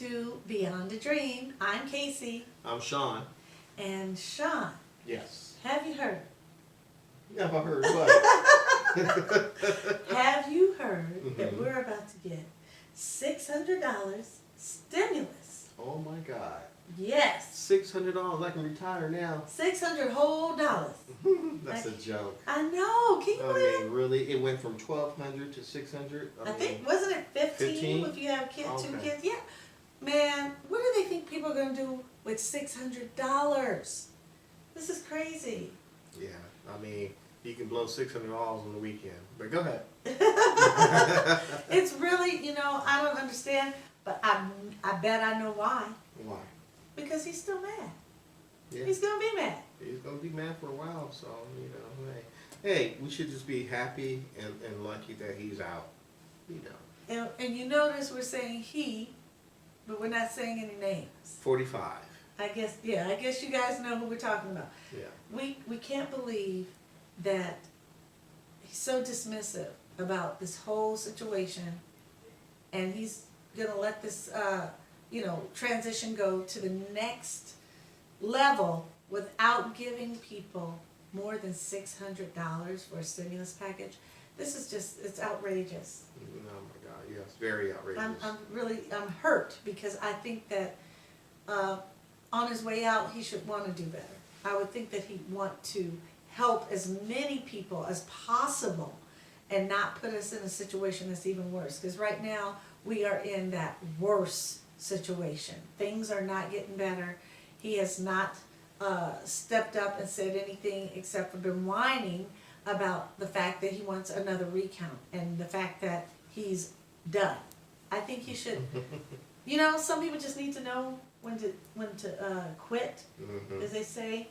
to Beyond a Dream. I'm Casey. I'm Sean. And Sean, Yes. have you heard? Have I heard what? Have you heard that Mhm. we're about to get $600 stimulus? Oh my God. Yes, $600. I can retire now. 600 whole dollars. That's a joke. I know. Can you I believe mean, really, it went from 1,200 to 600. I think, wasn't it 15 15? if you have kids, two Okay. kids? Yeah. Man, what do they think people are going to do with $600? This is crazy. Yeah. I mean, you can blow $600 on the weekend. But go ahead. It's really, I don't understand, but I bet I know why. Why? Because he's still mad. Yeah. He's going to be mad. He's gonna be mad for a while. So hey, we should just be happy and lucky that he's out. And you notice we're saying he, but we're not saying any names. 45. I guess you guys know who we're talking about. Yeah. We can't believe that he's so dismissive about this whole situation, and he's gonna let this transition go to the next level without giving people more than $600 for a stimulus package. This is it's outrageous. Oh my God, yes, very outrageous. I'm hurt because I think that on his way out he should want to do better. I would think that he'd want to help as many people as possible and not put us in a situation that's even worse. Because right now we are in that worse situation. Things are not getting better. He has not stepped up and said anything except for been whining about the fact that he wants another recount and the fact that he's done. I think he should. Some people just need to know when to quit, as they say.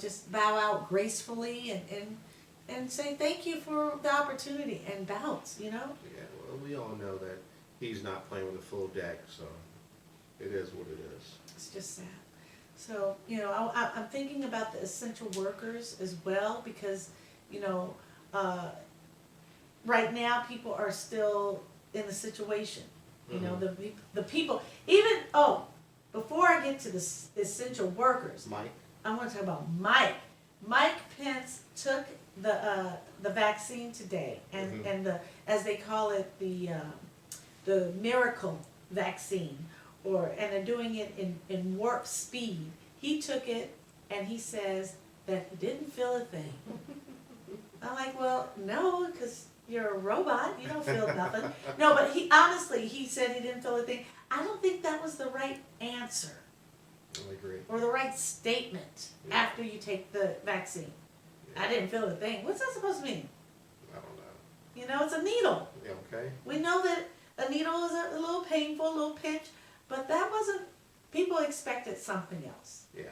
Just bow out gracefully and say thank you for the opportunity and bounce. Yeah, well, we all know that he's not playing with a full deck, so it is what it is. It's just sad. So, I'm thinking about the essential workers as well because, right now people are still in the situation. The people, even, before I get to the essential workers, Mike? I want to talk about Mike. Mike Pence took the vaccine today, and the, as they call it, the miracle vaccine, and they're doing it in warp speed. He took it and he says that he didn't feel a thing. I'm like, well, no, because you're a robot. You don't feel nothing. No, but he said he didn't feel a thing. I don't think that was the right answer. I agree. Or the right statement after you take the vaccine. Yeah. I didn't feel a thing. What's that supposed to mean? I don't know. It's a needle. Yeah, okay. We know that a needle is a little painful, a little pinch, but that wasn't, people expected something else. Yeah.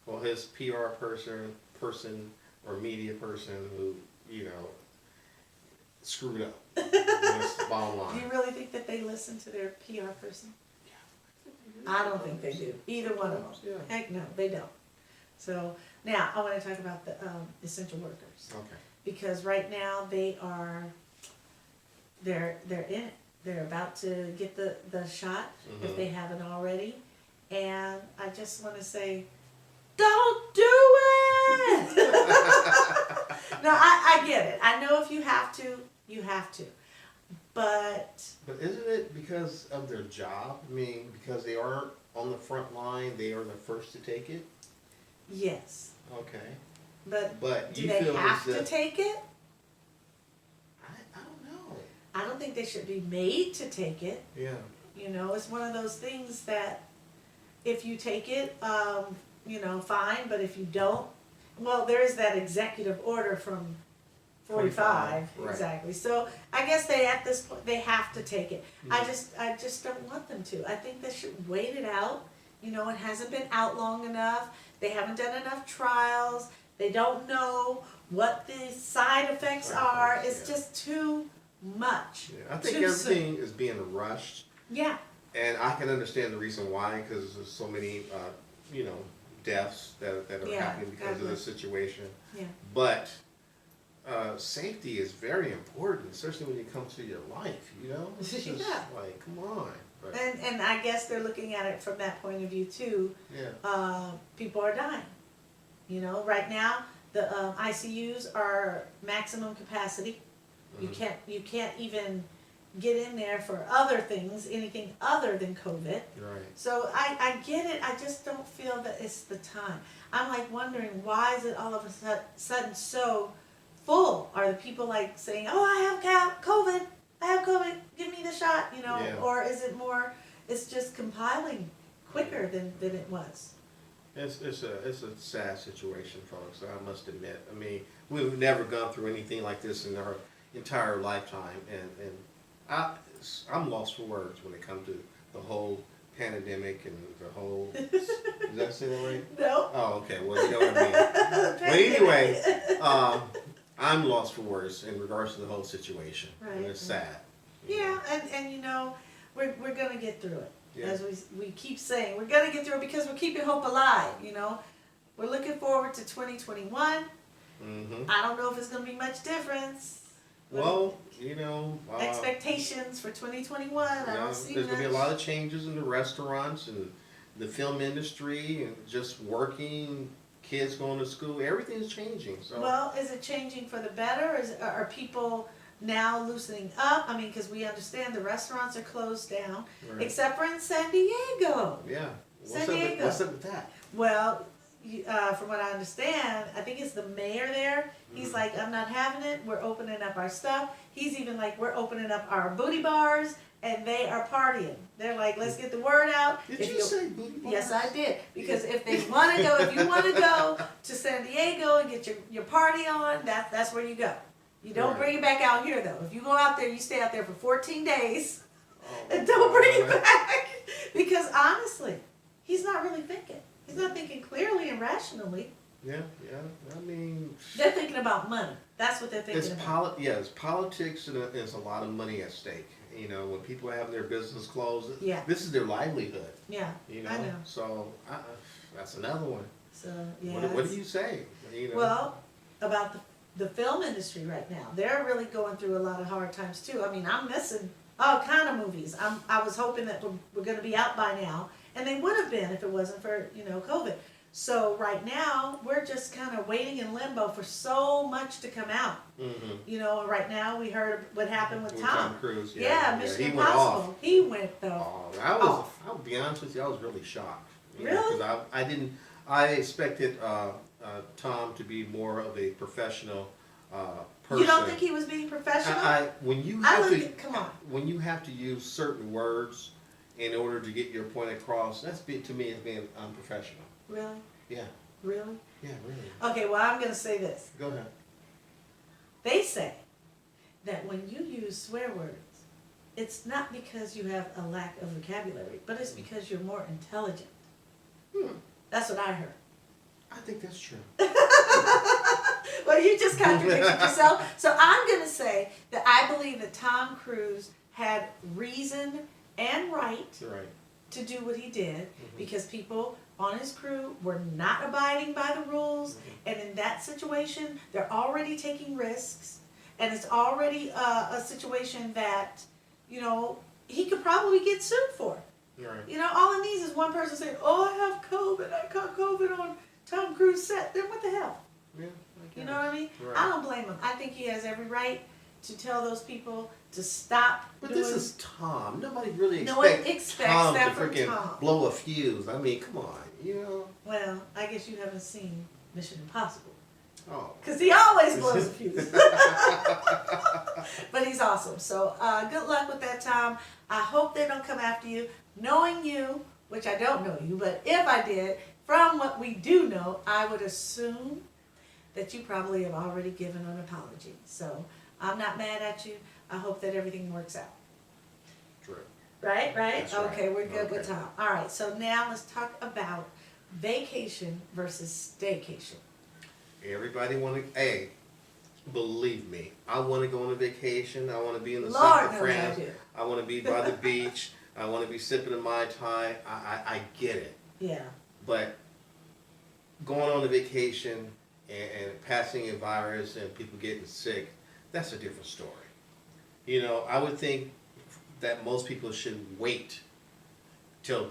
Well, his PR person or media person who, screwed up. That's the bottom line. Do you really think that they listen to their PR person? I don't think they do. Either one of them. Yeah. Heck no, they don't. So now I want to talk about the essential workers. Okay. Because right now they're in it. They're about to get the shot if they haven't already. And I just want to say, don't do it! No, I get it. I know if you have to, you have to. But isn't it because of their job? I mean, because they aren't on the front line, they are the first to take it? yes. Okay. But do you they feel have as to if- take it? I don't know. I don't think they should be made to take it. Yeah. It's one of those things that if you take it, fine, but if you don't, well, there is that executive order from 45, right. exactly. So I guess at this point, they have to take it. I just don't want them to. I think they should wait it out. It hasn't been out long enough. They haven't done enough trials. They don't know what the side effects are. It's just too much. Yeah. I think too everything is being rushed. Yeah. And I can understand the reason why, because there's so many, deaths that are happening because of the situation. Yeah. But safety is very important, especially when it comes to your life, It's just Yeah. like, come on. But, And I guess they're looking at it from that point of view too. yeah. People are dying. You know, right now the ICUs are maximum capacity. Mhm. You can't even get in there for other things, anything other than COVID. Right. So I get it. I just don't feel that it's the time. I'm like wondering, why is it all of a sudden so full? Are the people like saying, "Oh, I have COVID. I have COVID. Give me the shot," you know? Yeah. Or is it more? It's just compiling quicker than it was. It's a sad situation, folks. I must admit. I mean, we've never gone through anything like this in our entire lifetime, and I'm lost for words when it comes to the whole pandemic and the whole. Did I say that right? No. Oh, okay. Well, you know what I mean. But anyway, I'm lost for words in regards to the whole situation, and Right. it's sad. Yeah, and you know, we're gonna get through it. Yeah. As we keep saying, we're gonna get through it because we're keeping hope alive. You know, we're looking forward to 2021. Mm-hmm. I don't know if it's gonna be much difference. Well, you know, Expectations for 2021. I yeah, don't see there's much. gonna be a lot of changes in the restaurants and the film industry and just working, kids going to school. Everything's changing. So Well, is it changing for the better? Are people now loosening up? I mean, because we understand the restaurants are closed down, right. except for in San Diego. Yeah. San Diego. What's up with that? Well, from what I understand, I think it's the mayor there. He's Mhm. like, I'm not having it. We're opening up our stuff. He's even like, we're opening up our booty bars, and they are partying. They're like, let's get the word out. Did If you you'll- say booty bars? Yes, I did. Because if they want to go, if you want to go to San Diego and get your party on, that's where you go. You don't Right. bring it back out here, though. If you go out there, you stay out there for 14 days Oh, and don't bring it God. back. Because honestly, he's not really thinking. He's not thinking clearly and rationally. Yeah, yeah. I mean, They're thinking about money. That's what they're thinking about. it's politics and there's a lot of money at stake. You know, when people have their business closed, Yeah. this is their livelihood. Yeah, You know, I know. so that's another one. So, yeah. What do you say? You know? Well, about the film industry right now, they're really going through a lot of hard times too. I mean, I'm missing all kind of movies. I was hoping that we're going to be out by now, and they would have been if it wasn't for COVID. So right now we're just kind of waiting in limbo for so much to come out. Mm-hmm. You know, right now we heard what happened with Tom. Cruise. Yeah, Mission he went Impossible. off. He went though. Oh, I'll be honest with you, I was really shocked. Really? Because I expected Tom to be more of a professional person. You don't think he was being professional? When you I have look to, at- come on. when you have to use certain words in order to get your point across, to me as being unprofessional. Really? Yeah, Really? yeah, really. Okay, well, I'm going to say this. Go ahead. They say that when you use swear words, it's not because you have a lack of vocabulary, but it's because you're more intelligent. That's what I heard. I think that's true. Well, you just contradicted yourself. So I'm going to say that I believe that Tom Cruise had reason and right Right. to do what he did because people on his crew were not abiding by the rules, and in that situation they're already taking risks, and it's already a situation that he could probably get sued for. Right. All it needs is one person saying, "Oh, I have COVID, I caught COVID on Tom Cruise set." Then what the hell? Yeah. You know what I mean? Right. I don't blame him. I think he has every right to tell those people to stop But doing. this is Tom. Nobody really No one expects expects Tom that to from freaking Tom. blow a fuse. I mean, come on, Well, I guess you haven't seen Mission Impossible. Oh. Because he always blows a fuse. But he's awesome. So good luck with that, Tom. I hope they don't come after you. Knowing you, which I don't know you, but if I did, from what we do know, I would assume that you probably have already given an apology. So I'm not mad at you. I hope that everything works out. True. Right? That's right. Okay, we're good with Okay. Tom. All right, so now let's talk about vacation versus staycation. Everybody hey, believe me, I want to go on a vacation. I want to be in the Lord south of knows I France. do. I want to be by the beach. I want to be sipping a Mai Tai. I get it. Yeah. But going on a vacation and passing a virus and people getting sick, that's a different story. I would think that most people should wait till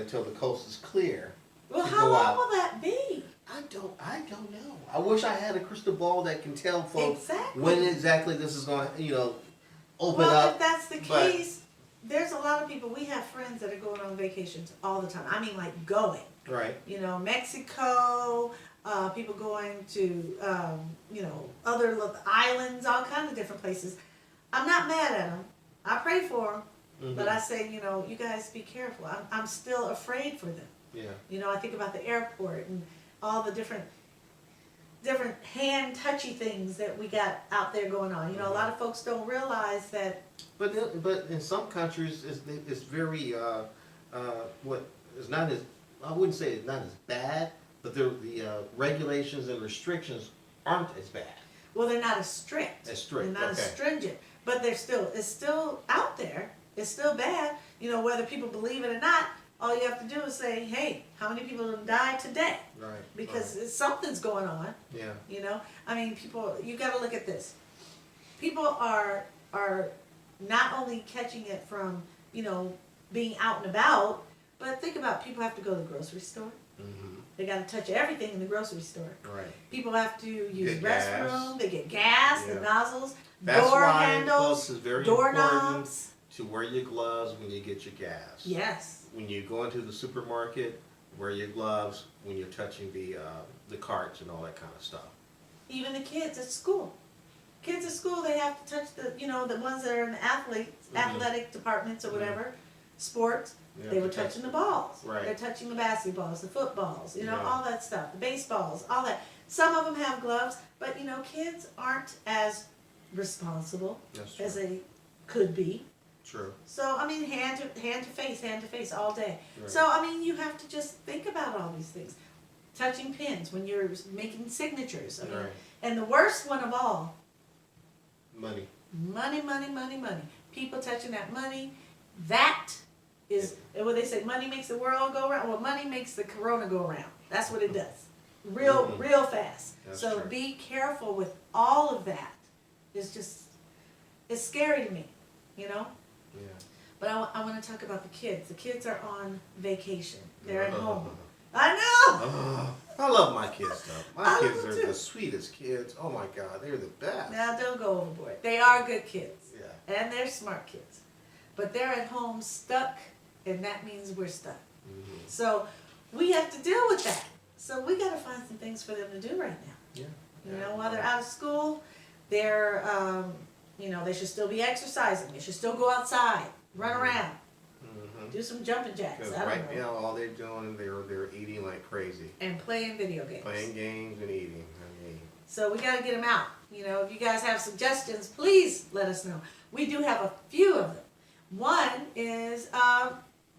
till the coast is clear. Well, to how go long out. will that be? I don't know. I wish I had a crystal ball that can tell folks Exactly. when exactly this is going to, open Well, up. if that's the but- case, there's a lot of people. We have friends that are going on vacations all the time. I mean, like going. Right. Mexico. People going to other islands, all kinds of different places. I'm not mad at them. I pray for them, but I say, you guys be careful. I'm still afraid for them. Yeah. I think about the airport and all the different hand touchy things that we got out there going on. A lot of folks don't realize that. But in some countries, it's very it's not as, I wouldn't say it's not as bad, but the regulations and restrictions aren't as bad. Well, they're not as strict. As strict, They're not as okay. stringent, but it's still out there. It's still bad. Whether people believe it or not, all you have to do is say, hey, how many people have died today? Right. Because something's going on. Yeah. People, you got to look at this. People are not only catching it from, being out and about, but think about people have to go to the grocery store. Mm-hmm. They got to touch everything in the grocery store. Right. People have to use Get restroom. gas. They get gas, the Yeah. nozzles, That's door why, handles, folks, it's very important doorknobs. to wear your gloves when you get your gas. Yes. When you go into the supermarket, wear your gloves when you're touching the carts and all that kind of stuff. Even the kids at school. Kids at school, they have to touch the ones that are in the athletic departments or whatever, sports. You They have were to touch- touching the balls. Right. They're touching the basketballs, the footballs, Yeah. all that stuff, the baseballs, all that. Some of them have gloves, but kids aren't as responsible That's true. as they could be. True. So hand to face all day. Right. So you have to just think about all these things. Touching pins when you're making signatures. Right. And the worst one of all, Money. money. People touching that money. That is what they say. Money makes the world go around. Well, money makes the corona go around. That's what it does. Real fast. That's So true. be careful with all of that. It's scary to me, Yeah. But I want to talk about the kids. The kids are on vacation. They're at Uh-huh. home. I know. I love my kids though. My I kids love are them too. the sweetest kids. Oh my God, they're the best. Now don't go overboard. They are good kids. Yeah. And they're smart kids. But they're at home stuck, and that means we're stuck. Mm-hmm. So we have to deal with that. So we got to find some things for them to do right now. Yeah. While they're out of school, they're, they should still be exercising. They should still go outside, run around, Mm-hmm. do some jumping jacks. Because I don't right know. now all they're doing, they're eating like crazy, And playing video games. playing games and eating. So we got to get them out. If you guys have suggestions, please let us know. We do have a few of them. One is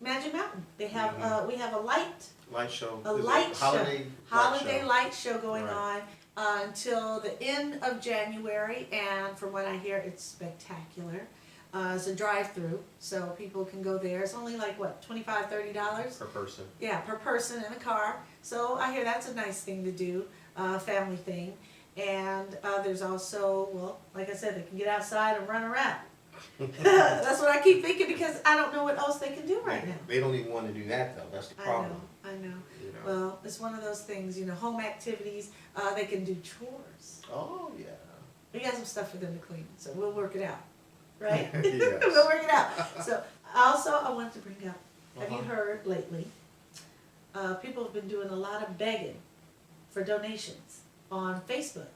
Magic Mountain. They have we have a Light show. A Is it light show. holiday light show going Right. on until the end of January, and from what I hear, it's spectacular. It's a drive-through, so people can go there. It's only like what, $25, $30? per person. Yeah, per person in a car. So I hear that's a nice thing to do, family thing. And there's also, well, like I said, they can get outside and run around. That's what I keep thinking, because I don't know what else they can do right now. They don't even want to do that though. That's the problem. I know. You know. Well, it's one of those things, home activities. They can do chores. Oh yeah. We got some stuff for them to clean, so we'll work it out, right? Yes. We'll work it out. So also, I want to bring up. Have you Uh-huh. heard lately? People have been doing a lot of begging for donations on Facebook.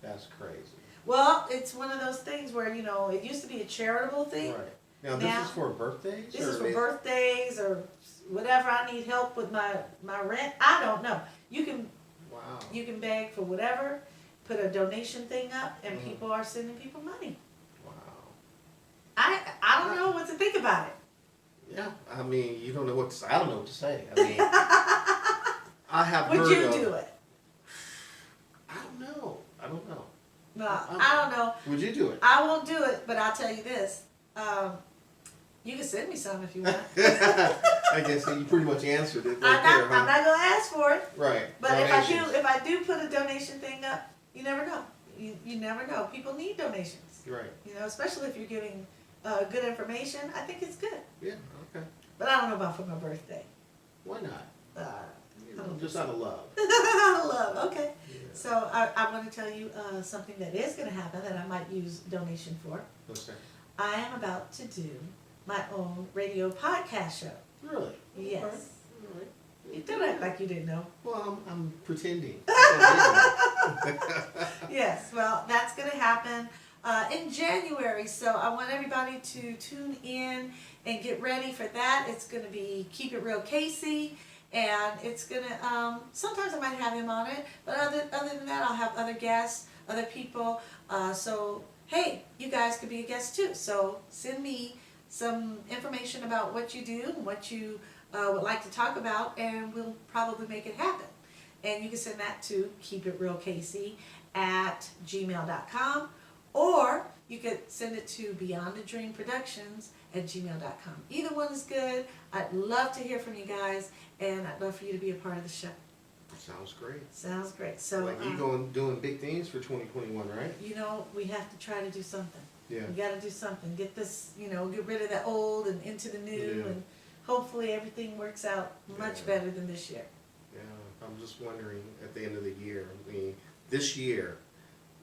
That's crazy. Well, it's one of those things where it used to be a charitable thing. Right. Now this Now- is for birthdays. This or is for they- birthdays or whatever. I need help with my rent. I don't know. You can Wow. beg for whatever, put a donation thing up, and Mhm. people are sending people money. Wow. I don't know what to think about it. Yeah. I mean, you don't know what to say. I don't know what to say. I mean, I have Would heard you of. do it? I don't know. I don't know. No, I don't know. Would you do it? I won't do it, but I'll tell you this. You can send me some if you want. I guess you pretty much answered it right I'm there, not huh? gonna ask for it. Right. But Donations. if I do put a donation thing up, you never know. You never know. People need donations. Right. Especially if you're giving good information. I think it's good. Yeah. Okay. But I don't know about for my birthday. Why not? I don't Just think out of love. Love, okay. Yeah. So I want to tell you something that is going to happen that I might use donation for. What's that? I am about to do my own radio podcast show. Really? Yes. Okay. All right. You don't act like you didn't know. Well, I'm pretending. Yes, well, that's going to happen in January. So I want everybody to tune in and get ready for that. It's going to be Keep It Real Casey. And it's going to, sometimes I might have him on it. But other than that, I'll have other guests, other people. So, hey, you guys could be a guest too. So send me some information about what you do and what you would like to talk about, and we'll probably make it happen. And you can send that to keepitrealcasey@gmail.com, or you could send it to beyondadreamproductions@gmail.com. Either one is good. I'd love to hear from you guys, and I'd love for you to be a part of the show. Sounds great. Sounds great. So, Like you doing big things for 2021, right? you know, we have to try to do something. Yeah. We got to do something. Get this, get rid of the old and into the new, Yeah. and hopefully everything works out much Yeah. better than this year. Yeah. I'm just wondering at the end of the year. I mean, this year,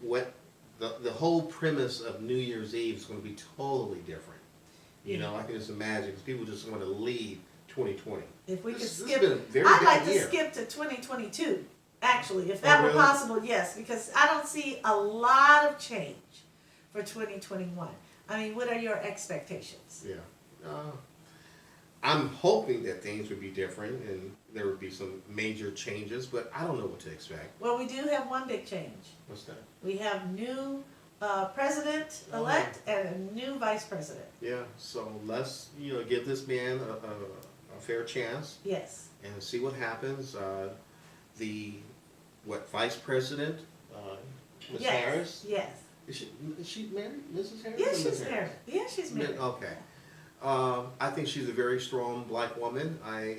what the whole premise of New Year's Eve is going to be totally different. You know, I can just imagine because people just want to leave 2020. If we could This has skip, been a very I'd bad like to year. skip to 2022. Actually, if that Oh, were really? possible, yes, because I don't see a lot of change for 2021. I mean, what are your expectations? Yeah. I'm hoping that things would be different and there would be some major changes, but I don't know what to expect. Well, we do have one big change. What's that? We have new president-elect and a new vice president. Yeah. So let's give this man a fair chance Yes. and see what happens. The vice president, Ms. Yes. Harris. Yes. Is she married, Mrs. Harris? Yeah, or Ms. she's Harris? married. Yeah, she's married. Okay. I think she's a very strong black woman. I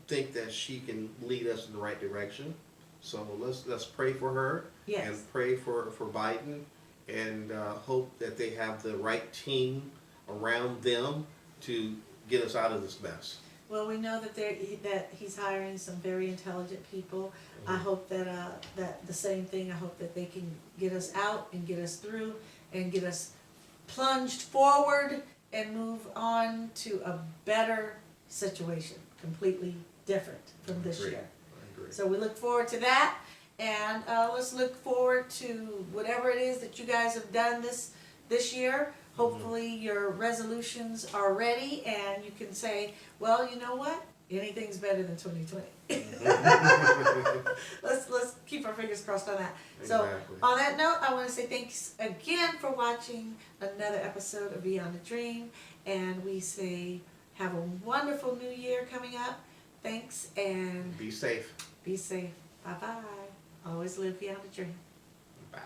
think that she can lead us in the right direction. So let's pray for her Yes. and pray for Biden and hope that they have the right team around them to get us out of this mess. Well, we know that that he's hiring some very intelligent people. I hope that that the same thing. I hope that they can get us out and get us through and get us plunged forward and move on to a better situation, completely different from this Agree. year. I agree. So we look forward to that, and let's look forward to whatever it is that you guys have done this year. Hopefully your resolutions are ready and you can say, well, you know what? Anything's better than 2020. Let's keep our fingers crossed on that. So Exactly. on that note, I want to say thanks again for watching another episode of Beyond a Dream. And we say have a wonderful new year coming up. Thanks and Be safe. be safe. Bye-bye. Always live beyond a dream. Bye.